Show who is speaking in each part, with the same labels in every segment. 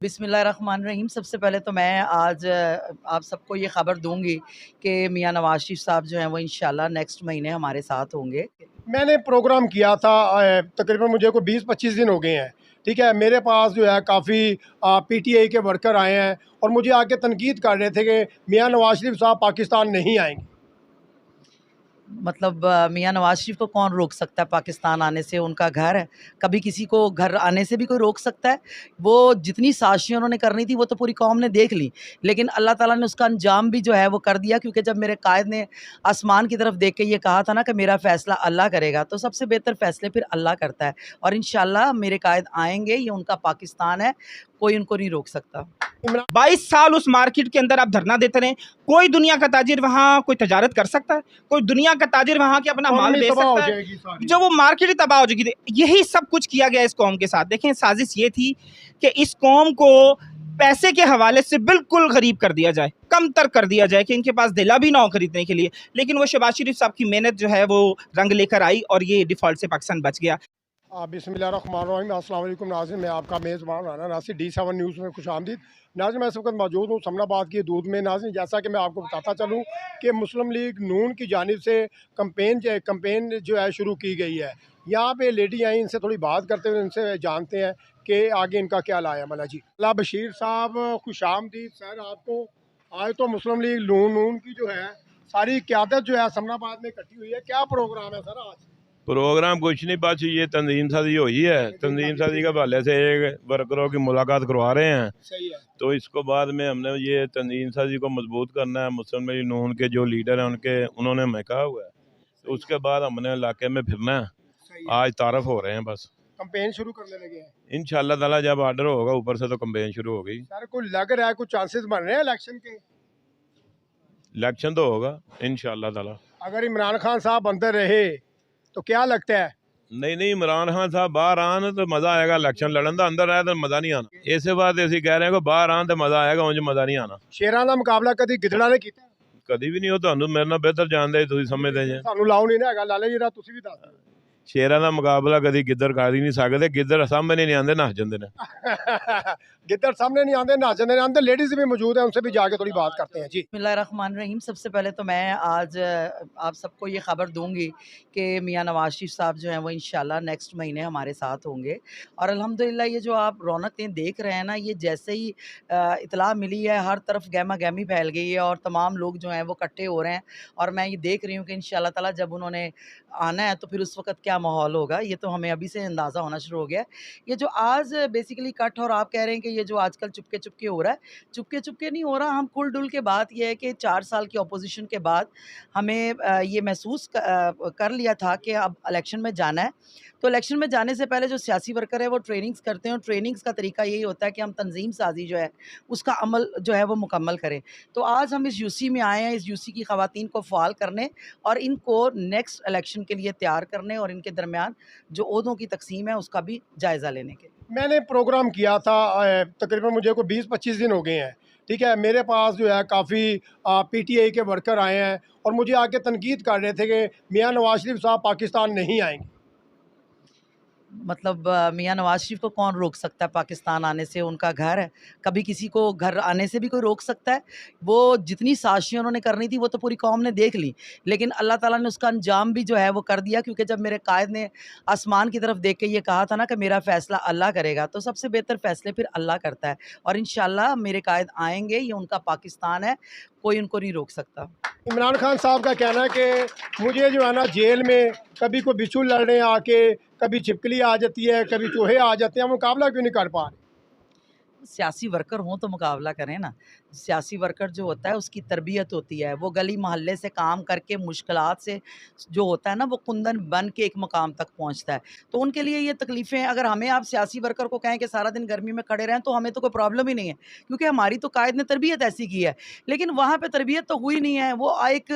Speaker 1: बिस्मिल्लाहिर्रहमानिर्रहीम। सबसे पहले तो मैं आज आप सबको ये ख़बर दूँगी कि मियाँ नवाज़ शरीफ साहब जो हैं वो इंशाल्लाह नेक्स्ट महीने हमारे साथ होंगे।
Speaker 2: मैंने प्रोग्राम किया था तकरीबन मुझे को 20-25 दिन हो गए हैं। ठीक है, मेरे पास जो है काफ़ी पीटीआई के वर्कर आए हैं और मुझे आके तनकीद कर रहे थे कि मियाँ नवाज़ शरीफ साहब पाकिस्तान नहीं आएंगे।
Speaker 1: मतलब मियाँ नवाज़ शरीफ को कौन रोक सकता है पाकिस्तान आने से? उनका घर है, कभी किसी को घर आने से भी कोई रोक सकता है? वो जितनी साज़िशें उन्होंने करनी थी वो तो पूरी कौम ने देख ली, लेकिन अल्लाह ताला ने उसका अंजाम भी जो है वो कर दिया, क्योंकि जब मेरे कायद ने आसमान की तरफ देख के ये कहा था ना कि मेरा फ़ैसला अल्लाह करेगा, तो सबसे बेहतर फ़ैसले फिर अल्लाह करता है और इंशाअल्लाह मेरे कायद आएँगे। ये उनका पाकिस्तान है, कोई उनको नहीं रोक सकता।
Speaker 3: 22 साल उस मार्केट के अंदर आप धरना देते रहे। कोई दुनिया का ताजिर वहाँ कोई तजारत कर सकता है? कोई दुनिया का ताजिर वहाँ के अपना माल बेच सकता है? जो वो मार्केट ही तबाह हो जाएगी। यही सब कुछ किया गया इस कौम के साथ। देखें, साजिश ये थी कि इस कौम को पैसे के हवाले से बिल्कुल गरीब कर दिया जाए, कम तर कर दिया जाए कि इनके पास दिला भी ना हो खरीदने के लिए। लेकिन वो शहबाज शरीफ साहब की मेहनत जो है वो रंग लेकर आई और ये डिफ़ॉल्ट से पाकिस्तान बच गया।
Speaker 2: बिस्मिल्लाहिर्रहमानिर्रहीम। अस्सलाम वालेकुम नाज़रीन, मैं आपका मेज़बान राना नासिर D7 न्यूज़ में खुश आमदीद। नाज़रीन, मैं इस वक्त मौजूद हूँ समनाबाद की दूध में। नाज़रीन, जैसा कि मैं आपको बताता चलूँ कि मुस्लिम लीग नून की जानिब से कंपेन जो है शुरू की गई है। यहाँ पे लेडी आई, इनसे थोड़ी बात करते हुए इनसे जानते हैं कि आगे इनका क्या लाएमल है। जी अल्लाह बशीर साहब, खुश आमदीद सर आपको। आज तो मुस्लिम लीग नून की जो है सारी क़यादत जो है समनाबाद में इकट्ठी हुई है, क्या प्रोग्राम है सर आज?
Speaker 4: प्रोग्राम कुछ नहीं, बस ये तंजीम साजी हुई है। तंजीम साजी के हवाले से एक वर्करों की मुलाकात करवा रहे हैं।
Speaker 2: सही है।
Speaker 4: तो इसको बाद में हमने ये तंजीम साजी को मजबूत करना है। मुस्लिम लीग नून के जो लीडर हैं उन्होंने हमें कहा हुआ है, तो उसके बाद हमने इलाके में फिरना है। आज तारफ हो रहे हैं, बस
Speaker 2: कंपेन शुरू करने लगे हैं।
Speaker 4: इंशाल्लाह ताला जब ऑर्डर होगा ऊपर से तो कंपेन शुरू हो गई।
Speaker 2: सर को लग रहा है कुछ चांसेस बन रहे हैं इलेक्शन के?
Speaker 4: इलेक्शन तो होगा इंशाल्लाह ताला।
Speaker 2: अगर इमरान खान साहब अंदर रहे तो क्या लगता है?
Speaker 4: नहीं, इमरान खान साहब बाहर आन तो मजा आएगा। इलेक्शन लड़न तो अंदर आए तो मजा नहीं आना। इस बात ऐसी कह रहे हैं कि बाहर आन तो मजा आएगा, उंज मजा नहीं आना।
Speaker 2: शेरां ਦਾ ਮੁਕਾਬਲਾ ਕਦੀ ਗਿੱਦੜਾਂ ਨੇ ਕੀਤਾ?
Speaker 4: कभी भी नहीं हो, ਤੁਹਾਨੂੰ ਮੇਰੇ ਨਾਲ ਬਿਹਤਰ ਜਾਣਦੇ ਤੁਸੀਂ ਸਮਝਦੇ ਜੇ।
Speaker 2: ਸਾਨੂੰ ਲਾਉ ਨਹੀਂ ਨਾ ਹੈਗਾ ਲਾਲੇ ਜੀ ਦਾ, ਤੁਸੀਂ ਵੀ ਦੱਸ ਦਿਓ।
Speaker 4: ਸ਼ੇਰਾਂ ਦਾ ਮੁਕਾਬਲਾ ਕਦੀ ਗਿੱਦੜ ਕਰ ਹੀ ਨਹੀਂ ਸਕਦੇ। ਗਿੱਦੜ ਸਾਹਮਣੇ नहीं आते, नस ਜਾਂਦੇ ਨੇ।
Speaker 2: गिद्दड़ सामने नहीं आते, नस जाते हैं। अंदर लेडीज भी मौजूद है, उनसे भी जाके थोड़ी बात करते हैं। जी
Speaker 1: बिस्मिल्लाहिर्रहमानिर्रहीम। सबसे पहले तो मैं आज आप सबको ये ख़बर दूँगी कि मियाँ नवाज़ शरीफ साहब जो हैं वो इंशाल्लाह नेक्स्ट महीने हमारे साथ होंगे और अल्हम्दुलिल्लाह ये जो आप रौनकें देख रहे हैं ना, ये जैसे ही इत्तला मिली है हर तरफ गहमा गहमी फैल गई है और तमाम लोग जो हैं वो इकट्ठे हो रहे हैं और मैं ये देख रही हूँ कि इंशाल्लाह ताला जब उन्होंने आना है तो फिर उस वक़्त क्या माहौल होगा, ये तो हमें अभी से अंदाज़ा होना शुरू हो गया है। ये जो आज बेसिकली कट और आप कह रहे हैं कि ये जो आजकल चुपके-चुपके हो रहा है, चुपके-चुपके नहीं हो रहा। हम कुल-डुल के बात ये है कि 4 साल की ऑपोज़िशन के बाद हमें ये महसूस कर लिया था कि अब इलेक्शन में जाना है। तो इलेक्शन में जाने से पहले जो सियासी वर्कर है वो ट्रेनिंग्स करते हैं और ट्रेनिंग्स का तरीका यही होता है कि हम तंज़ीम साज़ी जो है उसका अमल जो है वो मुकम्मल करें। तो आज हम इस यूसी में आए हैं, इस यूसी की ख़वातीन को फ़ाल करने और इनको नेक्स्ट इलेक्शन के लिए तैयार करने और इनके दरमियान जो ओहदों की तक़सीम है उसका भी जायज़ा लेने के।
Speaker 2: मैंने प्रोग्राम किया था तकरीबन मुझे को 20-25 दिन हो गए हैं। ठीक है, मेरे पास जो है काफ़ी पीटीआई के वर्कर आए हैं और मुझे आके तनकीद कर रहे थे कि मियाँ नवाज़ शरीफ साहब पाकिस्तान नहीं आएंगे।
Speaker 1: मतलब मियाँ नवाज़ शरीफ को कौन रोक सकता है पाकिस्तान आने से? उनका घर है, कभी किसी को घर आने से भी कोई रोक सकता है? वो जितनी साज़िशें उन्होंने करनी थी वो तो पूरी कौम ने देख ली, लेकिन अल्लाह ताला ने उसका अंजाम भी जो है वो कर दिया, क्योंकि जब मेरे कायद ने आसमान की तरफ देख के ये कहा था ना कि मेरा फ़ैसला अल्लाह करेगा, तो सबसे बेहतर फ़ैसले फिर अल्लाह करता है और इंशाअल्लाह मेरे कायद आएँगे। ये उनका पाकिस्तान है, कोई उनको नहीं रोक सकता।
Speaker 2: इमरान खान साहब का कहना है कि मुझे जो है ना जेल में कभी कोई बिच्छू लड़ने आके, कभी छिपकली आ जाती है, कभी चूहे आ जाते हैं, मुकाबला क्यों नहीं कर पा रहे?
Speaker 1: सियासी वर्कर हों तो मुकाबला करें ना। सियासी वर्कर जो होता है उसकी तरबियत होती है, वो गली मोहल्ले से काम करके मुश्किलात से जो होता है ना वो कुंदन बन के एक मकाम तक पहुंचता है। तो उनके लिए ये तकलीफ़ें, अगर हमें आप सियासी वर्कर को कहें कि सारा दिन गर्मी में खड़े रहें तो हमें तो कोई प्रॉब्लम ही नहीं है, क्योंकि हमारी तो कायद ने तरबियत ऐसी की है। लेकिन वहाँ पे तरबियत तो हुई नहीं है, वो एक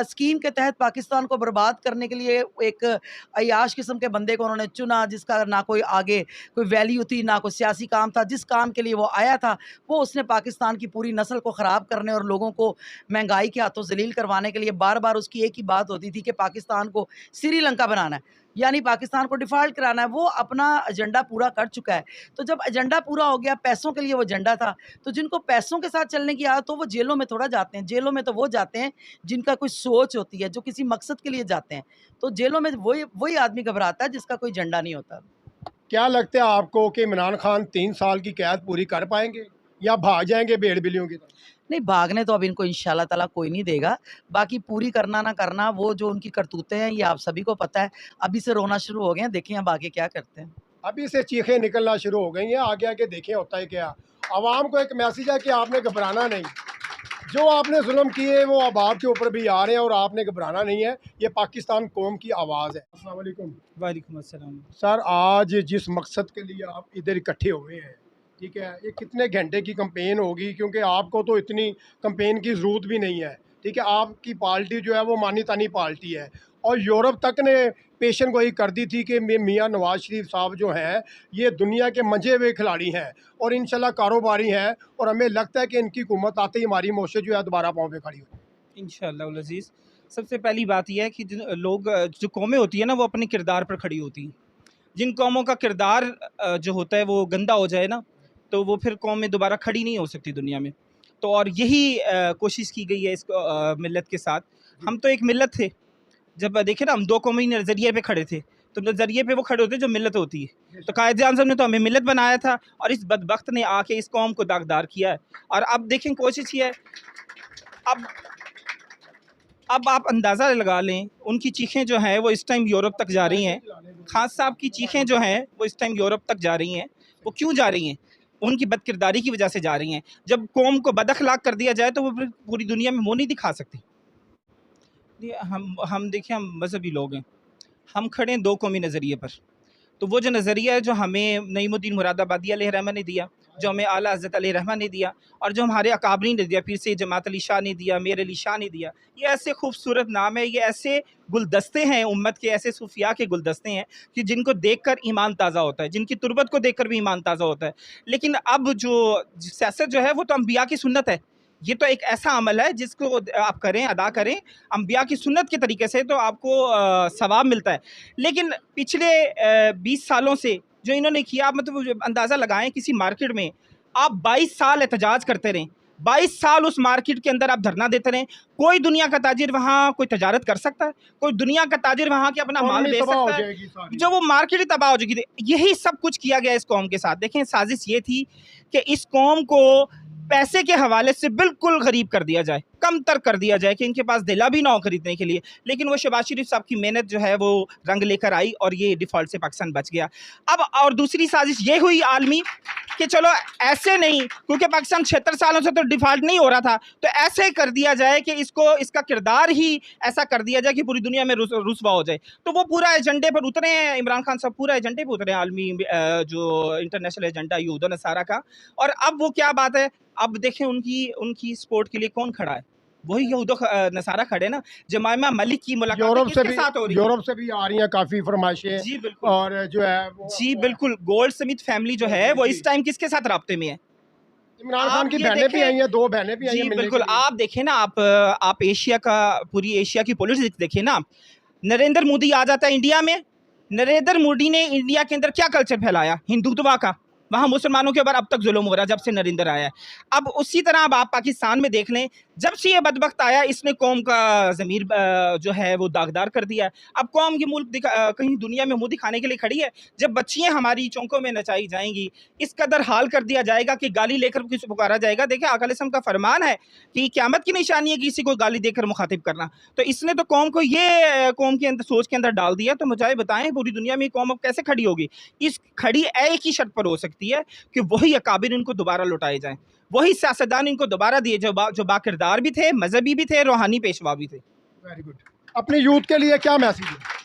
Speaker 1: स्कीम के तहत पाकिस्तान को बर्बाद करने के लिए एक अय्याश किस्म के बंदे को उन्होंने चुना, जिसका ना कोई आगे कोई वैल्यू थी, ना कोई सियासी काम था। जिस काम के लिए वो आया था, वो उसने पाकिस्तान की पूरी नस्ल को ख़राब करने और लोगों को महंगाई के हाथों ज़लील करवाने के लिए बार-बार उसकी एक ही बात होती थी कि पाकिस्तान को श्रीलंका बनाना है, यानी पाकिस्तान को डिफ़ॉल्ट कराना है। वो अपना एजेंडा पूरा कर चुका है। तो जब एजेंडा पूरा हो गया, पैसों के लिए वो एजेंडा था, तो जिनको पैसों के साथ चलने की आदत हो वो जेलों में थोड़ा जाते हैं। जेलों में तो वो जाते हैं जिनका कोई सोच होती है, जो किसी मकसद के लिए जाते हैं। तो जेलों में वही वही आदमी घबराता है जिसका कोई एजेंडा नहीं होता।
Speaker 2: क्या लगता है आपको कि इमरान खान 3 साल की कैद पूरी कर पाएंगे या भाग जाएंगे भेड़ बिल्लियों की तरह?
Speaker 1: नहीं, भागने तो अब इनको इंशाल्लाह ताला कोई नहीं देगा। बाकी पूरी करना ना करना, वो जो उनकी करतूतें हैं, ये आप सभी को पता है। अभी से रोना शुरू हो गए हैं, देखें अब आगे क्या करते हैं।
Speaker 2: अभी से चीखें निकलना शुरू हो गई हैं, आगे आगे देखें होता है क्या। आवाम को एक मैसेज है कि आपने घबराना नहीं, जो आपने जुल्म किए वो अब आपके ऊपर भी आ रहे हैं और आपने घबराना नहीं है। ये पाकिस्तान कौम की आवाज़ है। अस्सलाम वालेकुम।
Speaker 3: वालेकुम अस्सलाम।
Speaker 2: सर, आज जिस मकसद के लिए आप इधर इकट्ठे हुए हैं, ठीक है, ये कितने घंटे की कैंपेन होगी? क्योंकि आपको तो इतनी कैंपेन की ज़रूरत भी नहीं है, ठीक है। आपकी पार्टी जो है वो मानी तानी पार्टी है और यूरोप तक ने पेशन गोई कर दी थी कि मियां नवाज शरीफ साहब जो हैं ये दुनिया के मंझे हुए खिलाड़ी हैं और इंशाल्लाह कारोबारी हैं, और हमें लगता है कि इनकी हुकूमत आते ही हमारी मोशे जो है दोबारा पाँव पे खड़ी हो।
Speaker 3: इंशाअल्लाह उल अज़ीज़। सबसे पहली बात यह है कि जो कौमें होती है ना, वो अपने किरदार पर खड़ी होती हैं। जिन कौमों का किरदार जो होता है वो गंदा हो जाए ना, तो वो फिर कौमें दोबारा खड़ी नहीं हो सकती दुनिया में। तो और यही कोशिश की गई है इस मिल्लत के साथ। हम तो एक मिल्लत थे। जब देखे ना, हम दो कौमी नज़रिए पे खड़े थे, तो नज़रिए पे वो खड़े होते जो मिल्लत होती है। तो कायद-ए-आज़म साहब ने तो हमें मिल्लत बनाया था और इस बदबख्त ने आके इस कौम को दागदार किया है। और अब देखें, कोशिश ये है, अब अब आप अंदाज़ा लगा लें, उनकी चीखें जो हैं वो इस टाइम यूरोप तक जा रही हैं। खान साहब की चीखें जो हैं वो इस टाइम यूरोप तक जा रही हैं। वो क्यों जा रही हैं? उनकी बदकिरदारी की वजह से जा रही हैं। जब कौम को बदअखलाक कर दिया जाए तो वो फिर पूरी दुनिया में मुँह नहीं दिखा सकती। ये हम देखिए, हम मज़हबी लोग हैं, हम खड़े हैं दो कौमी नज़रिए पर। तो वो जो नज़रिया है जो हमें नईमुद्दीन मुरादाबादी अलैहिर्रहमा ने दिया, जो हमें आला हज़रत अलैहिर्रहमा ने दिया, और जो हमारे अकाबरीन ने दिया, पीर सैयद जमात अली शाह ने दिया, मीर अली शाह ने दिया, ये ऐसे खूबसूरत नाम है, ये ऐसे गुलदस्ते हैं उम्मत के, ऐसे सूफिया के गुलदस्ते हैं कि जिनको देखकर ईमान ताज़ा होता है, जिनकी तुरबत को देखकर भी ईमान ताज़ा होता है। लेकिन अब जो सियासत जो है वो तो अम्बिया की सुन्नत है। ये तो एक ऐसा अमल है जिसको आप करें, अदा करें अम्बिया की सुन्नत के तरीके से, तो आपको सवाब मिलता है। लेकिन पिछले 20 सालों से जो इन्होंने किया, आप मतलब अंदाज़ा लगाएं, किसी मार्केट में आप 22 साल एहतजाज करते रहें, 22 साल उस मार्केट के अंदर आप धरना देते रहें, कोई दुनिया का ताजिर वहाँ कोई तजारत कर सकता है? कोई दुनिया का ताजिर वहाँ के अपना माल बेच सकता है? जो वो मार्केट ही तबाह हो जाएगी। यही सब कुछ किया गया इस कौम के साथ। देखें, साजिश ये थी कि इस कौम को पैसे के हवाले से बिल्कुल गरीब कर दिया जाए, कम तर कर दिया जाए कि इनके पास दिला भी ना हो खरीदने के लिए। लेकिन वो शहबाज शरीफ साहब की मेहनत जो है वो रंग लेकर आई और ये डिफ़ॉल्ट से पाकिस्तान बच गया। अब और दूसरी साजिश ये हुई आलमी कि चलो ऐसे नहीं, क्योंकि पाकिस्तान 76 सालों से तो डिफ़ॉल्ट नहीं हो रहा था, तो ऐसे कर दिया जाए कि इसका किरदार ही ऐसा कर दिया जाए कि पूरी दुनिया में रुसवा हो जाए। तो वो पूरा एजेंडे पर उतरे हैं, इमरान खान साहब पूरा एजेंडे पर उतरे हैं, आलमी जो इंटरनेशनल एजेंडा यहूद व नसारा का। और अब वो क्या बात है, अब देखें उनकी सपोर्ट के लिए कौन खड़ा है? वही यहूद नसारा खड़े ना। जमाइमा मलिक की मुलाकात किसके साथ हो रही है?
Speaker 2: यूरोप से भी आ रही हैं काफ़ी फरमाइशें।
Speaker 3: जी बिल्कुल।
Speaker 2: और जो है वो
Speaker 3: जी बिल्कुल, गोल्ड स्मिथ फैमिली जो है वो इस टाइम किसके साथ राब्ते में है?
Speaker 2: इमरान खान की बहनें भी आई हैं, 2 बहनें भी आई हैं
Speaker 3: जी
Speaker 2: मिलने
Speaker 3: बिल्कुल।
Speaker 2: के लिए।
Speaker 3: आप देखें ना, आप एशिया का, पूरी एशिया की पॉलिटिक्स देखिए ना। नरेंद्र मोदी आ जाता है इंडिया में। नरेंद्र मोदी ने इंडिया के अंदर क्या कल्चर फैलाया? हिंदुत्व का। वहाँ मुसलमानों के ऊपर अब तक जुल्म हो रहा है जब से नरेंद्र आया है। अब उसी तरह अब आप पाकिस्तान में देख लें, जब से ये बदबख्त आया इसने कौम का ज़मीर जो है वो दागदार कर दिया है। अब कौम की मुल्क कहीं दुनिया में मुँह दिखाने के लिए खड़ी है। जब बच्चियाँ हमारी चौंकों में नचाई जाएंगी, इस कदर हाल कर दिया जाएगा कि गाली लेकर किसी पुकारा जाएगा। देखिए, आका अलैहिस्सलाम का फरमान है कि क़यामत की निशानी है किसी को गाली देकर मुखातिब करना। तो इसने तो कौम को ये कौम के अंदर सोच के अंदर डाल दिया। तो मुझे बताएं, पूरी दुनिया में कौम अब कैसे खड़ी होगी? इस खड़ी एक ही शर्त पर हो सकती है कि वही अकाबिर इनको दोबारा लौटाए जाएं, वही सियासतदान इनको दोबारा दिए जो बाकिरदार भी थे, मजहबी भी थे, रूहानी पेशवा भी थे।
Speaker 2: Very good. अपने यूथ के लिए क्या मैसेज है?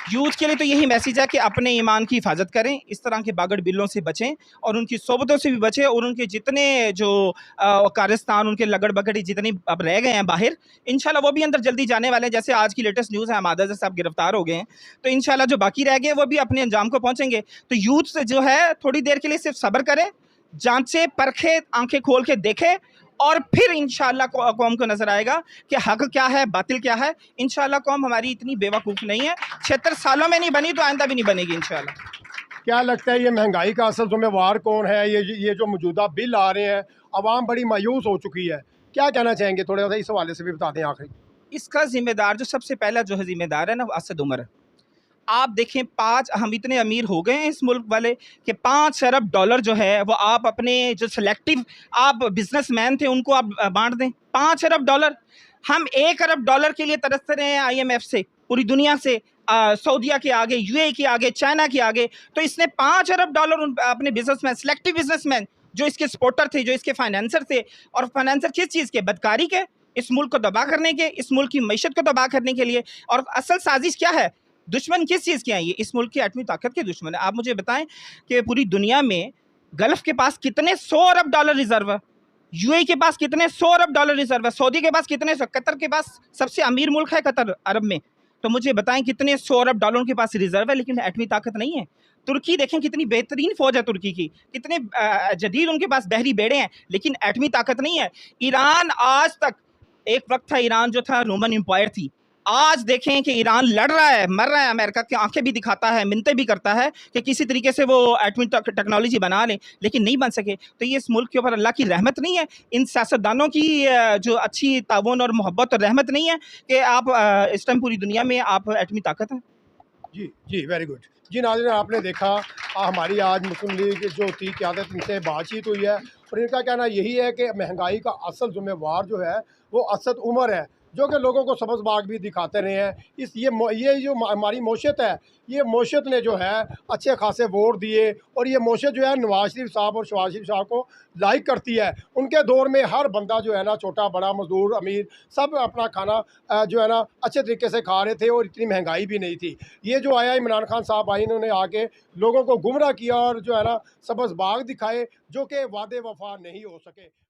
Speaker 3: यूथ के लिए तो यही मैसेज है कि अपने ईमान की हिफाजत करें, इस तरह के बागड़ बिल्लों से बचें और उनकी सोबतों से भी बचें, और उनके जितने जो कारस्तान, उनके लगड़ बगड़ी जितने अब रह गए हैं बाहर, इंशाल्लाह वो भी अंदर जल्दी जाने वाले हैं। जैसे आज की लेटेस्ट न्यूज़ है, हमादा साहब गिरफ्तार हो गए हैं, तो इंशाल्लाह जो बाकी रह गए वो भी अपने अंजाम को पहुँचेंगे। तो यूथ से जो है थोड़ी देर के लिए सिर्फ सब्र करें, जांचे, परखे, आंखें खोल के देखे और फिर इंशाल्लाह कौम को नजर आएगा कि हक क्या है, बातिल क्या है। इंशाल्लाह कौम हमारी इतनी बेवकूफ़ नहीं है, 76 सालों में नहीं बनी तो आइंदा भी नहीं बनेगी इंशाल्लाह।
Speaker 2: क्या लगता है ये महंगाई का असल ज़िम्मेवार कौन है? ये जो मौजूदा बिल आ रहे हैं, आवाम बड़ी मायूस हो चुकी है, क्या कहना चाहेंगे? थोड़ा सा इस हवाले से भी बता दें आखिरी।
Speaker 3: इसका जिम्मेदार जो सबसे पहला जो है जिम्मेदार है ना, वो असद उमर है। आप देखें, 5 हम इतने अमीर हो गए हैं इस मुल्क वाले कि 5 अरब डॉलर जो है वो आप अपने जो सिलेक्टिव आप बिजनेसमैन थे उनको आप बांट दें। 5 अरब डॉलर, हम 1 अरब डॉलर के लिए तरसते रहे हैं IMF से, पूरी दुनिया से, सऊदीया के आगे, UAE के आगे, चाइना के आगे। तो इसने 5 अरब डॉलर अपने बिजनेसमैन, सिलेक्टिव बिजनेसमैन जो इसके सपोर्टर थे, जो इसके फाइनेंसर थे, और फाइनेंसर किस चीज़ के? बदकारी के, इस मुल्क को तबाह करने के, इस मुल्क की मईशत को तबाह करने के लिए। और असल साजिश क्या है? दुश्मन किस चीज़ के हैं? ये इस मुल्क की एटमी ताकत के दुश्मन है। आप मुझे बताएं कि पूरी दुनिया में गल्फ के पास कितने 100 अरब डॉलर रिजर्व है, UAE के पास कितने 100 अरब डॉलर रिजर्व है, सऊदी के पास कितने, कतर के पास सबसे अमीर मुल्क है कतर अरब में, तो मुझे बताएं कितने 100 अरब डॉलर के पास रिजर्व है, लेकिन एटमी ताकत नहीं है। तुर्की देखें, कितनी बेहतरीन फौज है तुर्की की, कितने जदीद उनके पास बहरी बेड़े हैं, लेकिन एटमी ताकत नहीं है। ईरान आज तक, एक वक्त था ईरान जो था रोमन एम्पायर थी, आज देखें कि ईरान लड़ रहा है, मर रहा है, अमेरिका की आंखें भी दिखाता है, मिन्नतें भी करता है कि किसी तरीके से वो एटमी टेक्नोलॉजी बना लें, लेकिन नहीं बन सके। तो ये इस मुल्क के ऊपर अल्लाह की रहमत नहीं है, इन सियासतदानों की जो अच्छी ताउन और मोहब्बत और रहमत नहीं है कि आप इस टाइम पूरी दुनिया में आप एटमी ताकत हैं।
Speaker 2: जी जी, वेरी गुड। जी नाज़रीन, आपने देखा हमारी आज मुस्लिम लीग जो थी क़यादत, इनसे बातचीत हुई है और इनका कहना यही है कि महंगाई का असल ज़िम्मेवार जो है वो असद उमर है, जो कि लोगों को सबज़बाग भी दिखाते रहे हैं। ये जो हमारी मौशत है, ये मौशत ने जो है अच्छे खासे वोट दिए और ये मौशत जो है नवाज शरीफ साहब और शहबाज शरीफ साहब को लाइक करती है। उनके दौर में हर बंदा जो है ना, छोटा बड़ा, मजदूर अमीर, सब अपना खाना जो है ना अच्छे तरीके से खा रहे थे और इतनी महंगाई भी नहीं थी। ये जो आया इमरान खान साहब आए, इन्होंने आके लोगों को गुमराह किया और जो है ना सबज़बाग दिखाए, जो कि वादे वफा नहीं हो सके।